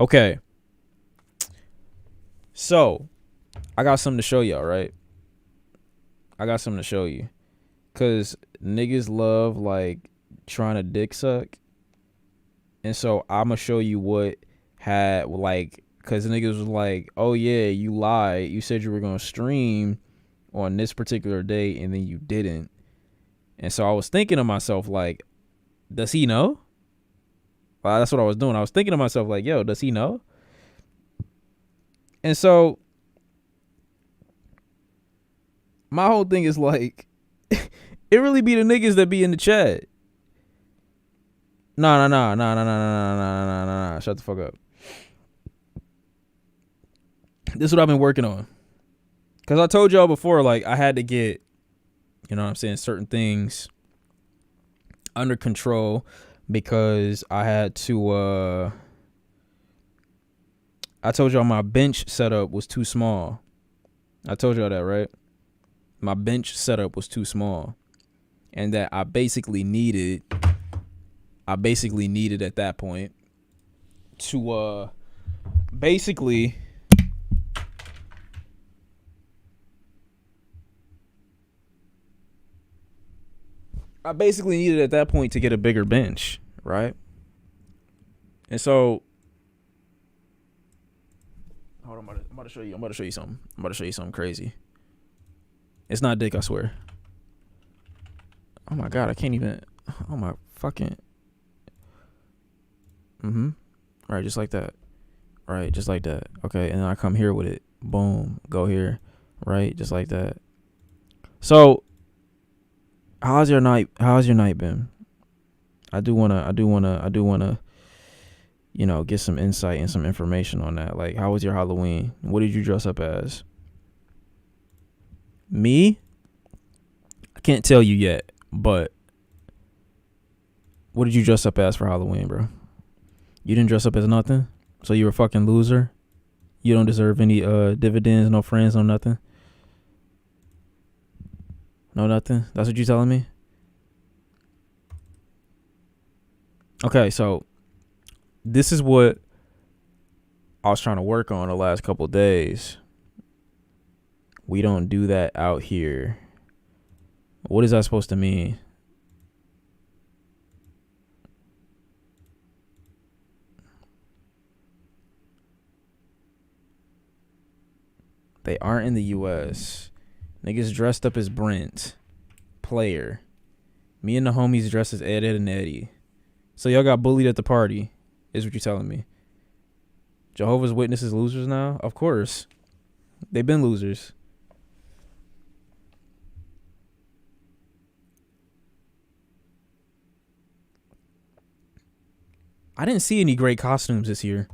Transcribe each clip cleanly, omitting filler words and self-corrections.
Okay. So, I got something to show y'all, right? I got something to show you. Cause niggas love like trying to dick suck. And so I'ma show you what had like, cause niggas was like, oh yeah, you lied. You said you were gonna stream on this particular day and then you didn't. And so I was thinking to myself, like, does he know? Well, that's what I was doing. I was thinking to myself, like, yo, does he know? And so my whole thing is like, it really be the niggas that be in the chat. Nah. Shut the fuck up. This is what I've been working on. Cause I told y'all before, like, I had to get, you know what I'm saying, certain things under control because I had to, I told y'all my bench setup was too small. I told y'all that, right? My bench setup was too small. And that I basically needed at that point to basically needed at that point to get a bigger bench, right? And so hold on, I'm about to show you something. I'm about to show you something crazy. It's not dick, I swear. Oh my god, I can't even. Oh my fucking. Right, just like that. Right, just like that. Okay, and then I come here with it. Boom, go here. Right, just like that. So, how's your night been? I do wanna, you know, get some insight and some information on that. Like, how was your Halloween? What did you dress up as? Me? I can't tell you yet, but what did you dress up as for Halloween, bro? You didn't dress up as nothing? So you're a fucking loser? You don't deserve any dividends, no friends, no nothing? No nothing? That's what you telling me? Okay, so this is what I was trying to work on the last couple of days. We don't do that out here. What is that supposed to mean? They aren't in the U.S. Niggas dressed up as Brent. Player. Me and the homies dressed as Ed, and Eddie. So y'all got bullied at the party, is what you're telling me. Jehovah's Witnesses losers now? Of course. They've been losers. I didn't see any great costumes this year.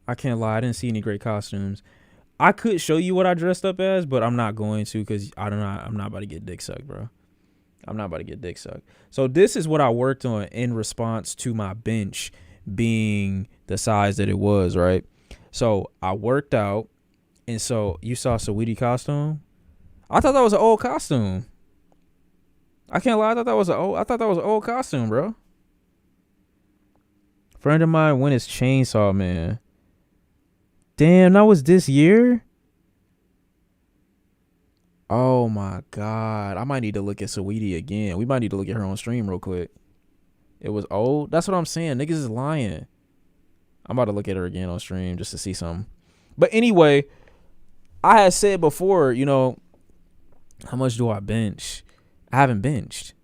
I can't lie. I didn't see any great costumes. I could show you what I dressed up as, but I'm not going to because I'm not about to get dick sucked, bro. I'm not about to get dick sucked. So this is what I worked on in response to my bench being the size that it was, right? So I worked out, and so you saw Saweetie costume. I thought that was an old costume. I can't lie. I thought that was an old costume, bro. Friend of mine went as Chainsaw Man. Damn, that was this year? Oh my god. I might need to look at Saweetie again. We might need to look at her on stream real quick. It was old? That's what I'm saying. Niggas is lying. I'm about to look at her again on stream just to see something. But anyway, I had said before, you know, how much do I bench? I haven't benched.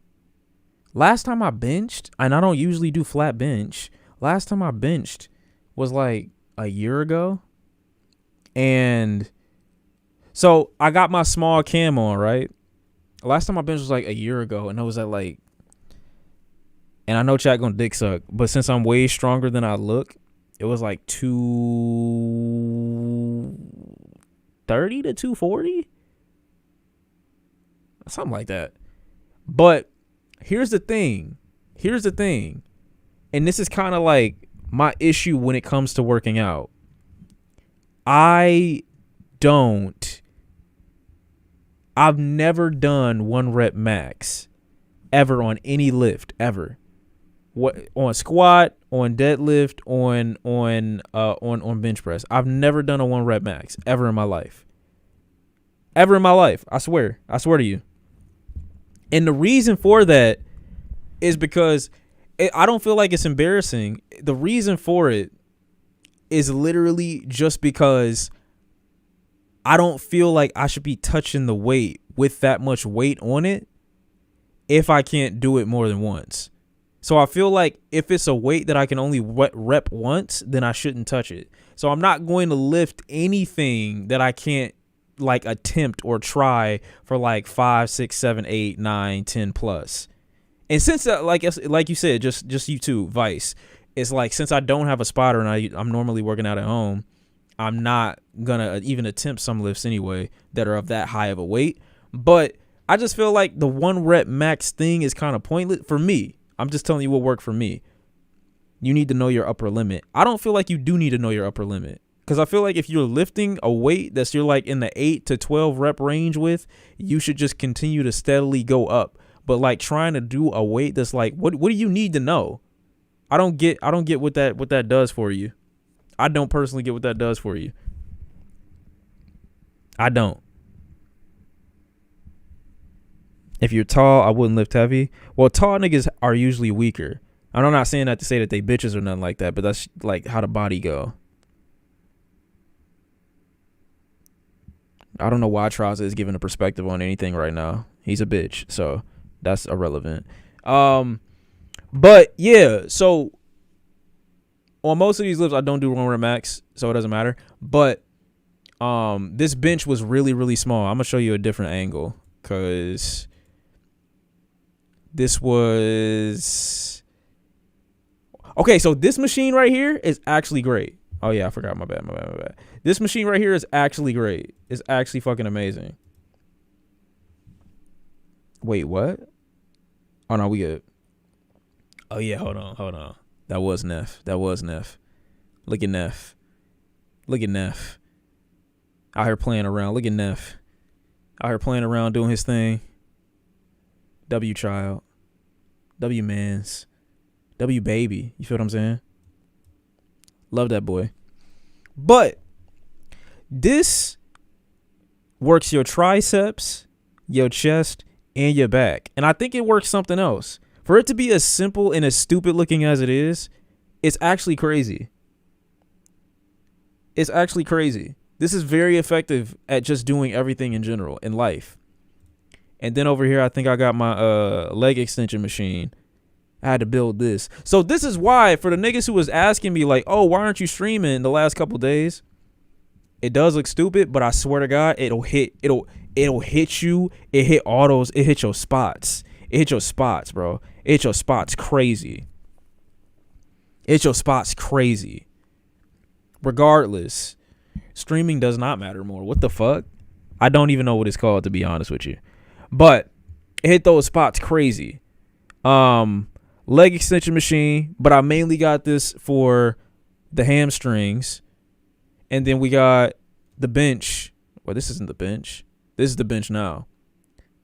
Last time I benched, and I don't usually do flat bench. Last time I benched was like a year ago. And so I got my small cam on, right? Last time I benched was like a year ago, and I was at like, and I know chat gonna dick suck, but since I'm way stronger than I look, it was like 230 to 240, something like that. But here's the thing, and this is kind of like my issue when it comes to working out. I've never done 1 rep max ever on any lift ever. What on squat, on deadlift, on bench press. I've never done a 1 rep max ever in my life. Ever in my life. I swear to you. And the reason for that is because I don't feel like it's embarrassing. The reason for it is literally just because I don't feel like I should be touching the weight with that much weight on it if I can't do it more than once. So I feel like if it's a weight that I can only rep once, then I shouldn't touch it. So I'm not going to lift anything that I can't like attempt or try for like 5, 6, 7, 8, 9, 10 plus. And since like you said, just you two, Vice, it's like since I don't have a spotter and I'm normally working out at home, I'm not gonna even attempt some lifts anyway that are of that high of a weight. But I just feel like the 1 rep max thing is kind of pointless for me. I'm just telling you what worked for me. You need to know your upper limit. I don't feel like you do need to know your upper limit. Because I feel like if you're lifting a weight that's you're like in the 8 to 12 rep range with, you should just continue to steadily go up. But like trying to do a weight that's like, what do you need to know? I don't get what that does for you. I don't personally get what that does for you. I don't. If you're tall, I wouldn't lift heavy. Well, tall niggas are usually weaker. And I'm not saying that to say that they bitches or nothing like that, but that's like how the body go. I don't know why Traza is giving a perspective on anything right now. He's a bitch, so that's irrelevant. But yeah, so on most of these lifts, I don't do 1 rep max, so it doesn't matter. But this bench was really, really small. I'm gonna show you a different angle because this was okay. So this machine right here is actually great. Oh yeah, I forgot. My bad. This machine right here is actually great. It's actually fucking amazing. Wait, what? Oh no, we good. Oh yeah, hold on. That was Neff. Look at Neff. Out here playing around. Look at Neff. Out here playing around, doing his thing. W child. W mans. W baby. You feel what I'm saying? Love that boy. But this works your triceps, your chest, and your back. And I think it works something else. For it to be as simple and as stupid looking as it is, it's actually crazy. It's actually crazy. This is very effective at just doing everything in general in life. And then over here, I think I got my leg extension machine. I had to build this. So this is why for the niggas who was asking me like, oh, why aren't you streaming the last couple days? It does look stupid, but I swear to God, it'll hit you. It hit all those. It hit your spots. It hit your spots, bro. It hit your spots crazy. It hit your spots crazy. Regardless, streaming does not matter more. What the fuck? I don't even know what it's called, to be honest with you. But it hit those spots crazy. Leg extension machine, but I mainly got this for the hamstrings. And then we got the bench. Well, this isn't the bench. This is the bench now.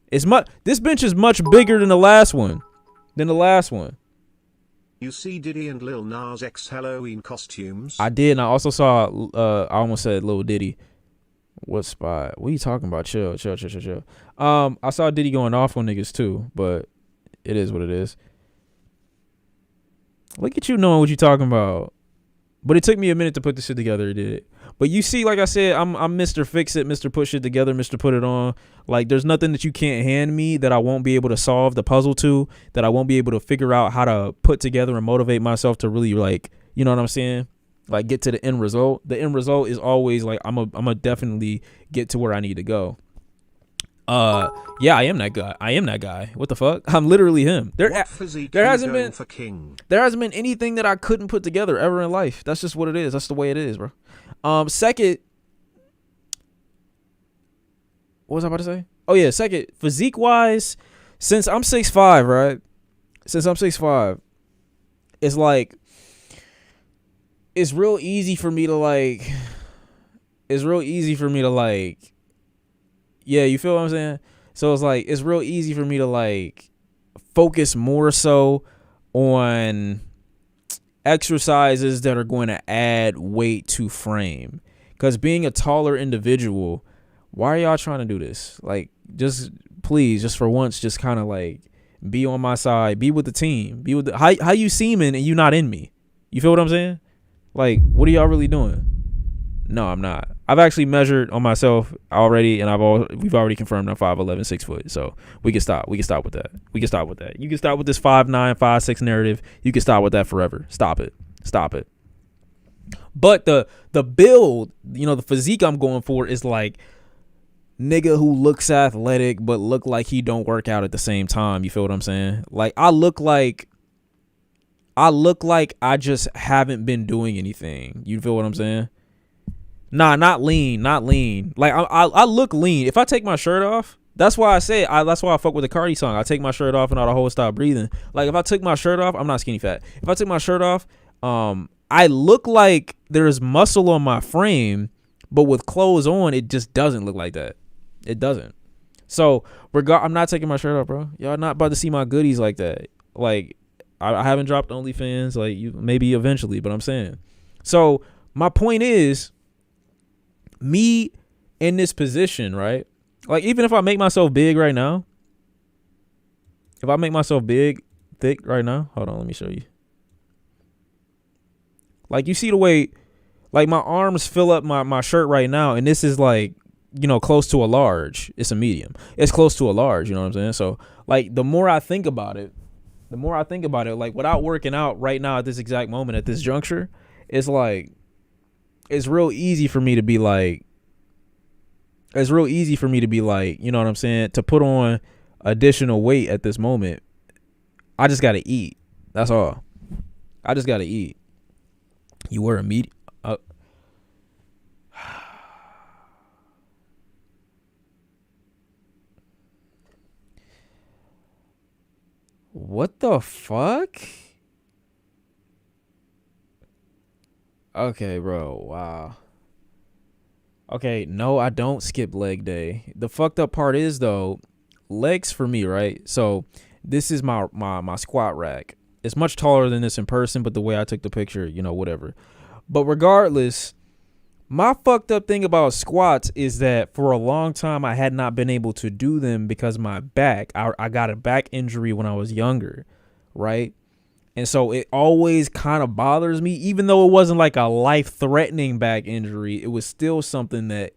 This bench is much bigger than the last one. You see Diddy and Lil Nas X Halloween costumes? I did, and I also saw I almost said Lil Diddy. What spot? What are you talking about? Chill. I saw Diddy going off on niggas too, but it is what it is. Look at you knowing what you talking about. But it took me a minute to put this shit together. It did. But you see, like I said, I'm Mr. Fix It, Mr. Push It Together, Mr. Put It On. Like, there's nothing that you can't hand me that I won't be able to solve the puzzle to, that I won't be able to figure out how to put together and motivate myself to really, like, you know what I'm saying? Like, get to the end result. The end result is always, like, I'm a definitely get to where I need to go. Yeah, I am that guy. What the fuck? I'm literally him. There hasn't been anything that I couldn't put together ever in life. That's just what it is. That's the way it is, bro. Second, what was I about to say? Oh yeah, second, physique wise, since I'm 6'5", right? It's like it's real easy for me to yeah, you feel what I'm saying? So it's like it's real easy for me to like focus more so on exercises that are going to add weight to frame. Because being a taller individual, why are y'all trying to do this? Like, just please, just for once, just kind of like be on my side, be with the team, be with the, how you seeming and you not in me. You feel what I'm saying? Like, what are y'all really doing? No, I'm not. I've actually measured on myself already, and we've already confirmed I'm 5'11", 6 foot. So we can stop. We can stop with that. We can stop with that. You can stop with this 5'9", 5'6" narrative. You can stop with that forever. Stop it. Stop it. But the build, the physique I'm going for is like nigga who looks athletic but look like he don't work out at the same time. You feel what I'm saying? Like I look like I just haven't been doing anything. You feel what I'm saying? Nah, not lean. Like I look lean. If I take my shirt off, that's why I say that's why I fuck with the Cardi song. I take my shirt off and all the whole stop breathing. Like if I took my shirt off, I'm not skinny fat. If I took my shirt off, I look like there's muscle on my frame, but with clothes on, it just doesn't look like that. It doesn't. So I'm not taking my shirt off, bro. Y'all not about to see my goodies like that. Like I haven't dropped OnlyFans, like you maybe eventually, but I'm saying. So my point is, me in this position, right? Like even if I make myself big right now, if I make myself big, thick right now, hold on, let me show you. Like you see the way, like my arms fill up my shirt right now, and this is like, close to a large. It's a medium. It's close to a large, you know what I'm saying? So like the more I think about it, like without working out right now at this exact moment, at this juncture, it's like, it's real easy for me to be like, you know what I'm saying, to put on additional weight at this moment. I just got to eat. That's all. I just got to eat. You were a meat. What the fuck? Okay, bro. Wow. Okay, no, I don't skip leg day. The fucked up part is though, legs for me, right? So this is my squat rack. It's much taller than this in person, but the way I took the picture, whatever. But regardless, my fucked up thing about squats is that for a long time I had not been able to do them because my back, I got a back injury when I was younger, right? And so it always kind of bothers me, even though it wasn't like a life-threatening back injury. It was still something that,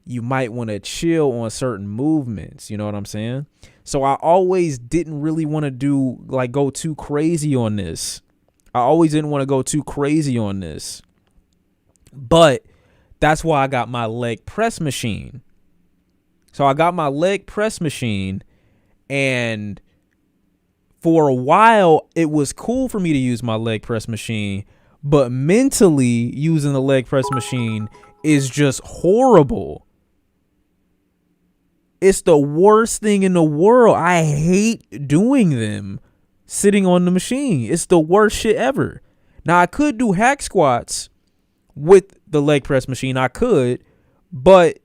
you might want to chill on certain movements. You know what I'm saying? So I always didn't really want to go too crazy on this. But that's why I got my leg press machine. So I got my leg press machine, and for a while, it was cool for me to use my leg press machine, but mentally using the leg press machine is just horrible. It's the worst thing in the world. I hate doing them sitting on the machine. It's the worst shit ever. Now, I could do hack squats with the leg press machine. I could, but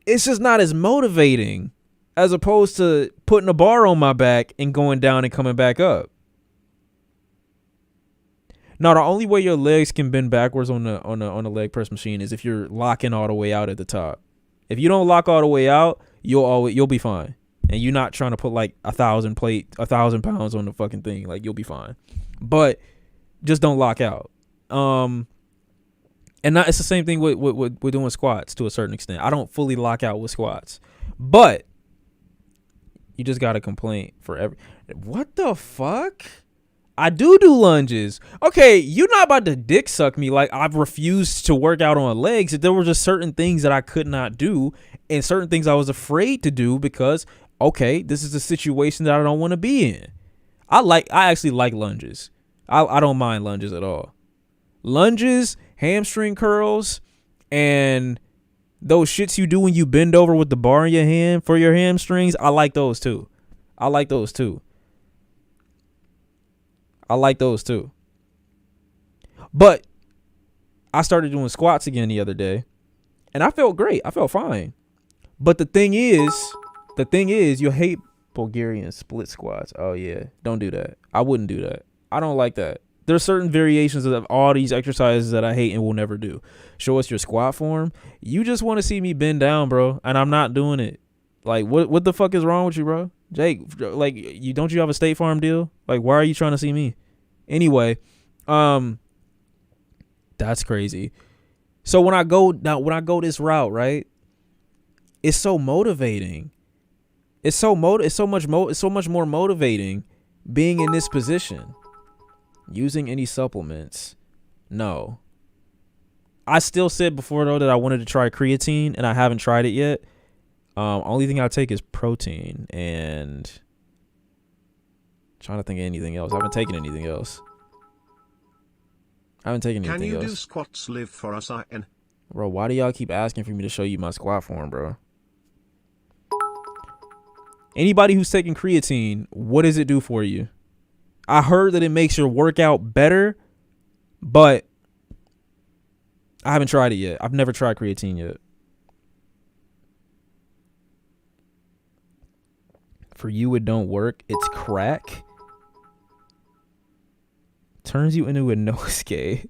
it's just not as motivating as opposed to putting a bar on my back and going down and coming back up. Now, the only way your legs can bend backwards on the leg press machine is if you're locking all the way out at the top. If you don't lock all the way out, you'll be fine. And you're not trying to put like 1,000 pounds on the fucking thing. Like, you'll be fine. But just don't lock out. And it's the same thing with doing squats to a certain extent. I don't fully lock out with squats. But you just got a complaint for what the fuck? I do lunges. Okay, you're not about to dick suck me like I've refused to work out on legs. There were just certain things that I could not do and certain things I was afraid to do because, okay, this is a situation that I don't want to be in. I actually like lunges. I don't mind lunges at all. Lunges, hamstring curls, and those shits you do when you bend over with the bar in your hand for your hamstrings, I like those too. But I started doing squats again the other day, and I felt great. I felt fine. But the thing is, you'll hate Bulgarian split squats. Oh yeah, don't do that. I wouldn't do that. I don't like that. There's certain variations of all these exercises that I hate and will never do. Show us your squat form. You just want to see me bend down, bro, and I'm not doing it. Like, what the fuck is wrong with you, bro? Jake, like, don't you have a State Farm deal? Like, why are you trying to see me? Anyway, that's crazy. So when I go this route, right? It's so motivating. It's so much more motivating being in this position. Using any supplements, no. I still said before though that I wanted to try creatine, and I haven't tried it yet. Only thing I take is protein, and trying to think of anything else. I haven't taken anything else. Can you do squats live for us, IN? Bro, why do y'all keep asking for me to show you my squat form, bro? Anybody who's taking creatine, what does it do for you? I heard that it makes your workout better, but I haven't tried it yet. I've never tried creatine yet. For you, it don't work. It's crack. Turns you into a Nosuke.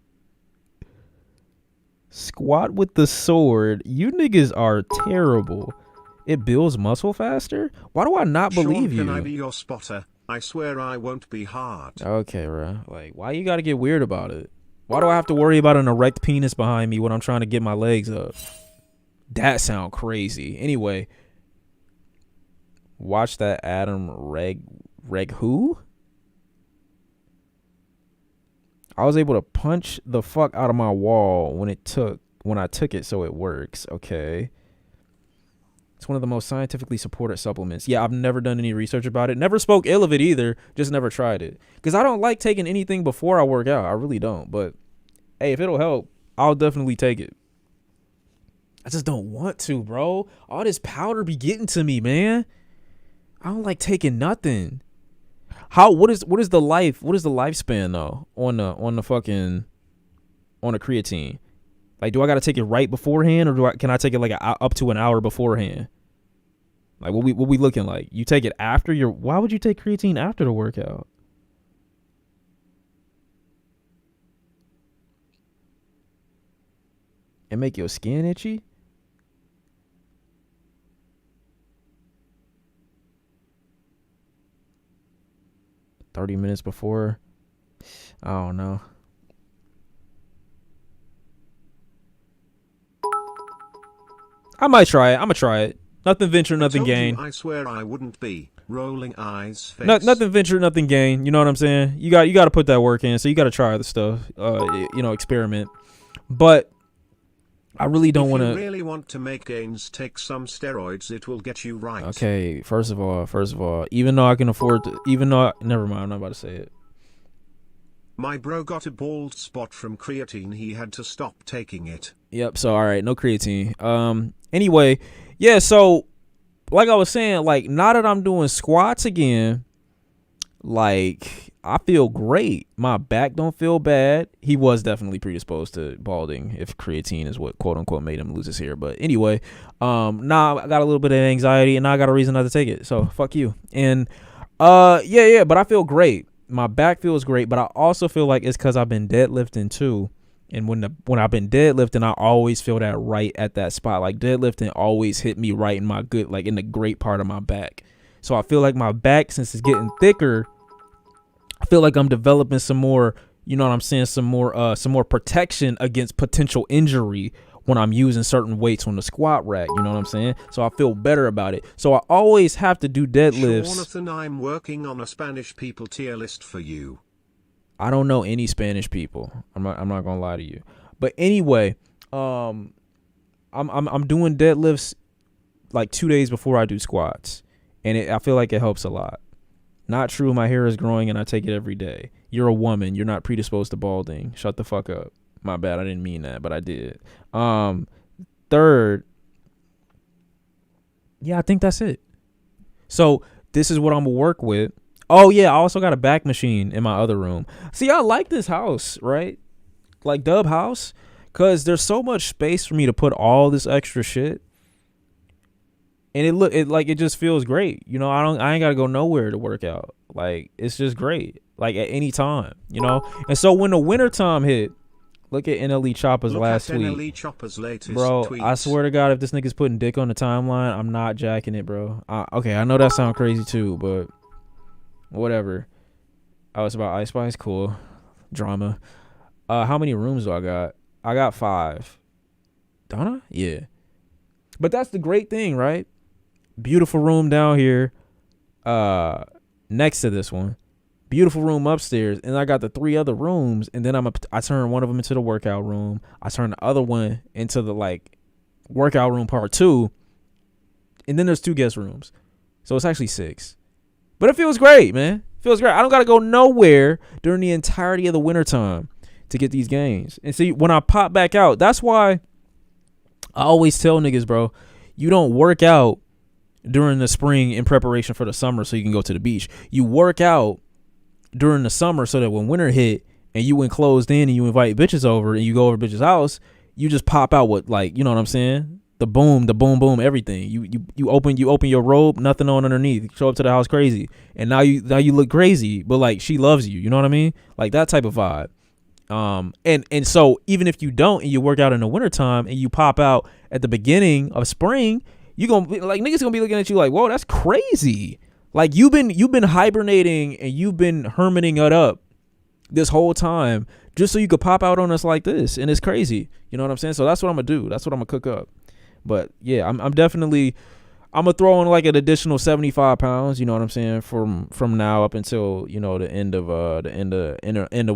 Squat with the sword. You niggas are terrible. It builds muscle faster? Why do I not believe you? Can I be your spotter? I swear I won't be hard. Okay, bro. Like, why you gotta get weird about it? Why do I have to worry about an erect penis behind me when I'm trying to get my legs up? That sound crazy. Anyway, watch that Adam Reg who? I was able to punch the fuck out of my wall when I took it, so it works. Okay. It's one of the most scientifically supported supplements. Yeah, I've never done any research about it. Never spoke ill of it either. Just never tried it. Because I don't like taking anything before I work out. I really don't. But, hey, if it'll help, I'll definitely take it. I just don't want to, bro. All this powder be getting to me, man. I don't like taking nothing. What is the lifespan though on the creatine? Like, do I got to take it right beforehand, or can I take it like up to an hour beforehand? Like, what we looking like? You take it after why would you take creatine after the workout? And make your skin itchy? "30 minutes before." I don't know. I might try it. I'm gonna try it. Nothing venture, nothing gain. I swear I wouldn't be. Rolling eyes. Face. Nothing venture, nothing gain. You know what I'm saying? You got to put that work in. So you got to try the stuff. Experiment. But I really don't want to. If you really want to make gains, take some steroids. It will get you right. Okay. First of all, even though I can afford to, never mind. I'm not about to say it. My bro got a bald spot from creatine. He had to stop taking it. Yep. So, all right. No creatine. Anyway, yeah. So, like I was saying, like, now that I'm doing squats again, like, I feel great. My back don't feel bad. He was definitely predisposed to balding if creatine is what quote unquote made him lose his hair. But anyway, now I got a little bit of anxiety and now I got a reason not to take it. So fuck you. And yeah, but I feel great. My back feels great, but I also feel like it's because I've been deadlifting too. And when I've been deadlifting, I always feel that right at that spot. Like, deadlifting always hit me right in my good, like in the great part of my back. So I feel like my back, since it's getting thicker, I feel like I'm developing some more, you know what I'm saying, some more protection against potential injury when I'm using certain weights on the squat rack. You know what I'm saying? So I feel better about it. So I always have to do deadlifts. Jonathan, I'm working on a Spanish people tier list for you. I don't know any Spanish people. I'm not gonna lie to you. But anyway, I'm doing deadlifts like 2 days before I do squats, and I feel like it helps a lot. Not true. My hair is growing, and I take it every day. You're a woman. You're not predisposed to balding. Shut the fuck up. My bad. I didn't mean that, but I did. Third, yeah, I think that's it. So this is what I'm gonna work with. Oh, yeah, I also got a back machine in my other room. See, I like this house, right? Like Dub House, because there's so much space for me to put all this extra shit. and it just feels great. You know, I ain't gotta go nowhere to work out. Like it's just great. Like at any time, you know. And so when the winter time hit, look at NLE Chopper's Look last at tweet. NLE Chopper's latest Bro, tweet. I swear to God, if this nigga's putting dick on the timeline, I'm not jacking it, bro. Okay, I know that sounds crazy too, but whatever. Oh, it's about Ice Spice. Cool. Drama. How many rooms do I got? I got 5. Donna? Yeah. But that's the great thing, right? Beautiful room down here. Next to this one. Beautiful room upstairs, and I got the 3 other rooms, and then I turn one of them into the workout room. I turn the other one into the like workout room part 2, and then there's 2 guest rooms, so it's actually 6. But it feels great, man. It feels great. I don't gotta go nowhere during the entirety of the winter time to get these games. And see, when I pop back out, that's why I always tell niggas, bro, you don't work out during the spring in preparation for the summer so you can go to the beach. You work out during the summer so that when winter hit and you enclosed in and you invite bitches over and you go over bitches' house, you just pop out with, like, you know what I'm saying? The boom, everything. You open your robe, nothing on underneath. Show up to the house crazy. And now you look crazy, but like she loves you. You know what I mean? Like that type of vibe. And so even if you don't and you work out in the wintertime and you pop out at the beginning of spring, you gonna be like, niggas gonna be looking at you like, whoa, that's crazy. Like you've been hibernating and you've been hermiting it up this whole time just so you could pop out on us like this, and it's crazy. You know what I'm saying? So that's what I'm gonna do. That's what I'm gonna cook up. But yeah, I'm gonna throw in like an additional 75 pounds. You know what I'm saying? From now up until, you know, the end of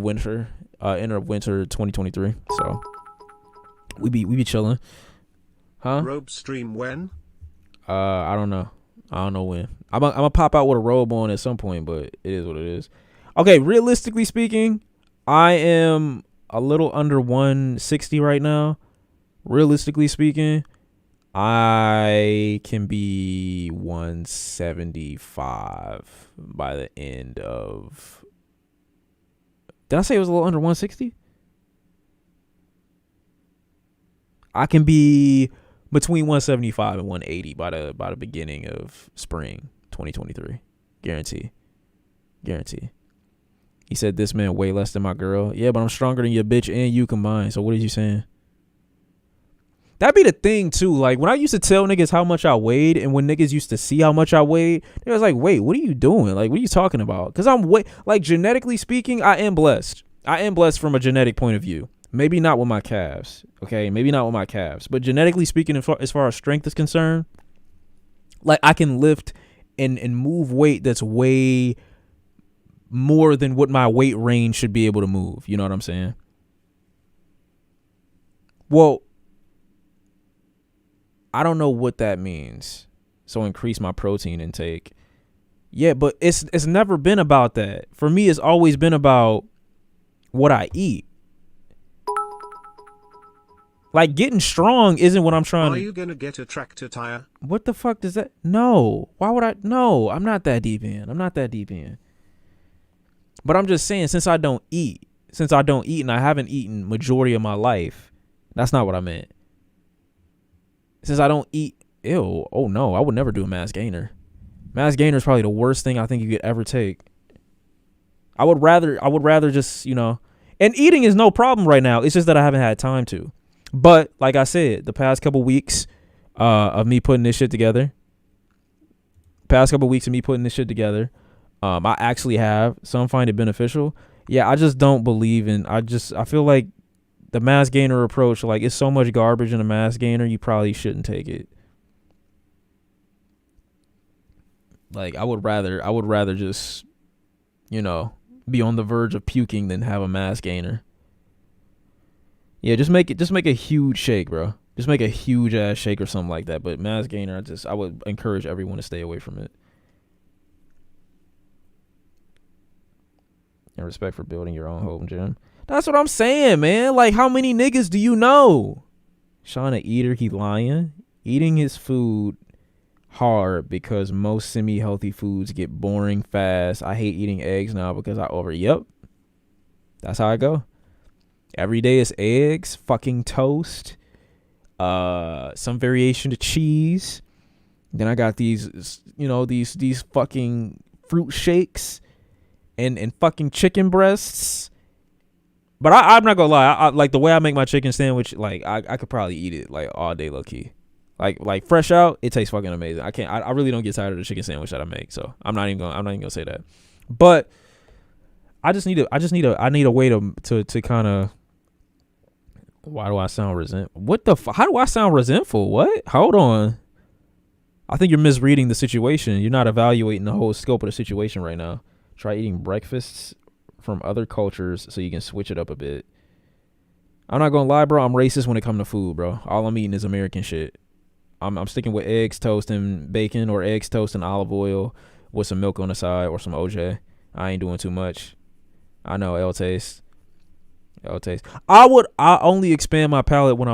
winter, end of winter 2023. So we be chilling, huh? Robe stream when? I don't know. I don't know when. I'm gonna pop out with a robe on at some point, but it is what it is. Okay, realistically speaking, I am a little under 160 right now. Realistically speaking, I can be 175 by the end of. Did I say it was a little under 160? I can be between 175 and 180 by the beginning of spring 2023. Guarantee. He said this man way less than my girl. Yeah, but I'm stronger than your bitch and you combined. So what are you saying? That'd be the thing too. Like when I used to tell niggas how much I weighed, and when niggas used to see how much I weighed, they was like, wait, what are you doing? Like, what are you talking about? Because like genetically speaking, I am blessed. I am blessed from a genetic point of view. Maybe not with my calves, okay? Maybe not with my calves. But genetically speaking, as far as strength is concerned, like I can lift and move weight that's way more than what my weight range should be able to move. You know what I'm saying? Well, I don't know what that means. So increase my protein intake. Yeah, but it's never been about that. For me, it's always been about what I eat. Like getting strong isn't what I'm trying to. Are you gonna get a tractor tire? What the fuck does that? No. Why would I? No, I'm not that deep in. But I'm just saying, since I don't eat and I haven't eaten majority of my life, that's not what I meant. Since I don't eat, oh no, I would never do a mass gainer. Mass gainer is probably the worst thing I think you could ever take. I would rather just, you know, and eating is no problem right now. It's just that I haven't had time to. But like I said, the past couple weeks of me putting this shit together, I actually have. Some find it beneficial. Yeah, I just don't believe in. I feel like the mass gainer approach, like it's so much garbage in a mass gainer, you probably shouldn't take it. Like I would rather just, you know, be on the verge of puking than have a mass gainer. Yeah, just make a huge shake, bro. Just make a huge ass shake or something like that. But mass gainer, I would encourage everyone to stay away from it. And respect for building your own home gym. That's what I'm saying, man. Like, how many niggas do you know? Shawn a eater, he lying. Eating his food hard because most semi-healthy foods get boring fast. I hate eating eggs now because Yep. That's how I go. Every day is eggs, fucking toast, some variation of cheese. Then I got these, these fucking fruit shakes and fucking chicken breasts. But I'm not gonna lie, I like the way I make my chicken sandwich. Like I could probably eat it like all day, low key. Like fresh out, it tastes fucking amazing. I really don't get tired of the chicken sandwich that I make. So I'm not even gonna say that. But I need a way to kind of. Why do I sound resentful? What the how do I sound resentful? What? Hold on. I think you're misreading the situation. You're not evaluating the whole scope of the situation right now. Try eating breakfasts from other cultures so you can switch it up a bit. I'm not gonna lie, bro. I'm racist when it comes to food, bro. All I'm eating is American shit. I'm sticking with eggs, toast, and bacon, or eggs, toast, and olive oil with some milk on the side or some OJ. I ain't doing too much. I know L taste. I only expand my palate when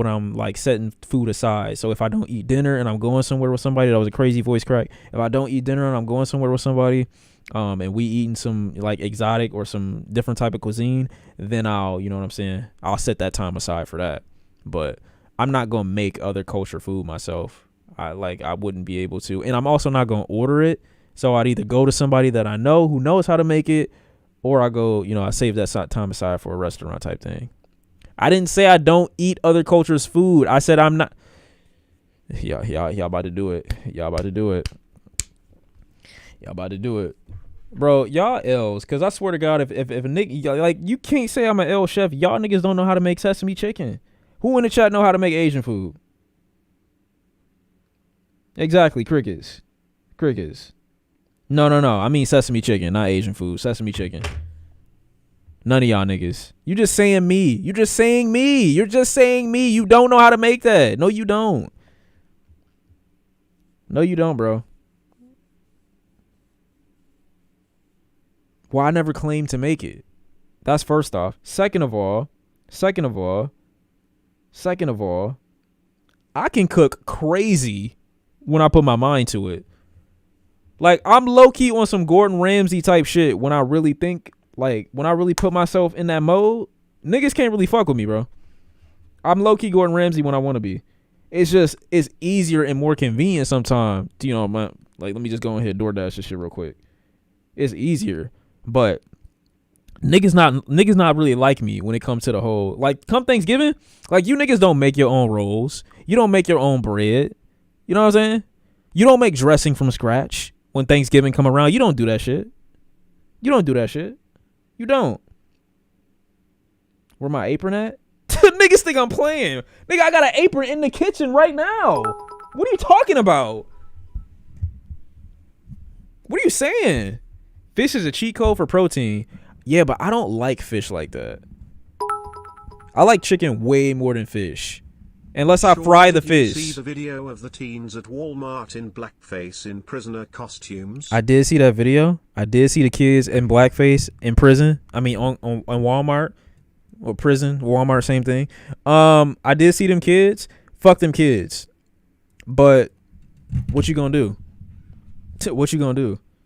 I'm like setting food aside. So if I don't eat dinner and I'm going somewhere with somebody, that was a crazy voice crack. If I don't eat dinner and I'm going somewhere with somebody, and we eating some like exotic or some different type of cuisine, then I'll, you know what I'm saying, I'll set that time aside for that. But I'm not gonna make other culture food myself. I wouldn't be able to, and I'm also not gonna order it. So I'd either go to somebody that I know who knows how to make it, or I go, I save that time aside for a restaurant type thing. I didn't say I don't eat other cultures' food. I said I'm not. Y'all about to do it. Y'all about to do it. Bro, y'all L's. Because I swear to God, if a nigga, like, you can't say I'm an L chef. Y'all niggas don't know how to make sesame chicken. Who in the chat know how to make Asian food? Exactly, crickets. No. I mean sesame chicken, not Asian food. Sesame chicken. None of y'all niggas. You just saying me. You're just saying me. You don't know how to make that. No, you don't. Bro. Well, I never claimed to make it. That's first off. Second of all, I can cook crazy when I put my mind to it. Like, I'm low-key on some Gordon Ramsay type shit when I really think, like, when I really put myself in that mode, niggas can't really fuck with me, bro. I'm low-key Gordon Ramsay when I want to be. It's just, it's easier and more convenient sometimes. Like, let me just go ahead and DoorDash this shit real quick. It's easier. But niggas not really like me when it comes to the whole, like, come Thanksgiving, like, you niggas don't make your own rolls. You don't make your own bread. You know what I'm saying? You don't make dressing from scratch. When Thanksgiving come around, you don't do that shit. You don't. Where my apron at? Niggas think I'm playing. Nigga, I got an apron in the kitchen right now. What are you talking about? What are you saying? Fish is a cheat code for protein. Yeah, but I don't like fish like that. I like chicken way more than fish. Unless I fry the fish. Did you see the video of the teens at Walmart in blackface in prisoner costumes? I did see that video. I did see the kids in blackface in prison. I mean, on Walmart or prison, Walmart, same thing. I did see them kids. Fuck them kids. But what you gonna do? What you gonna do?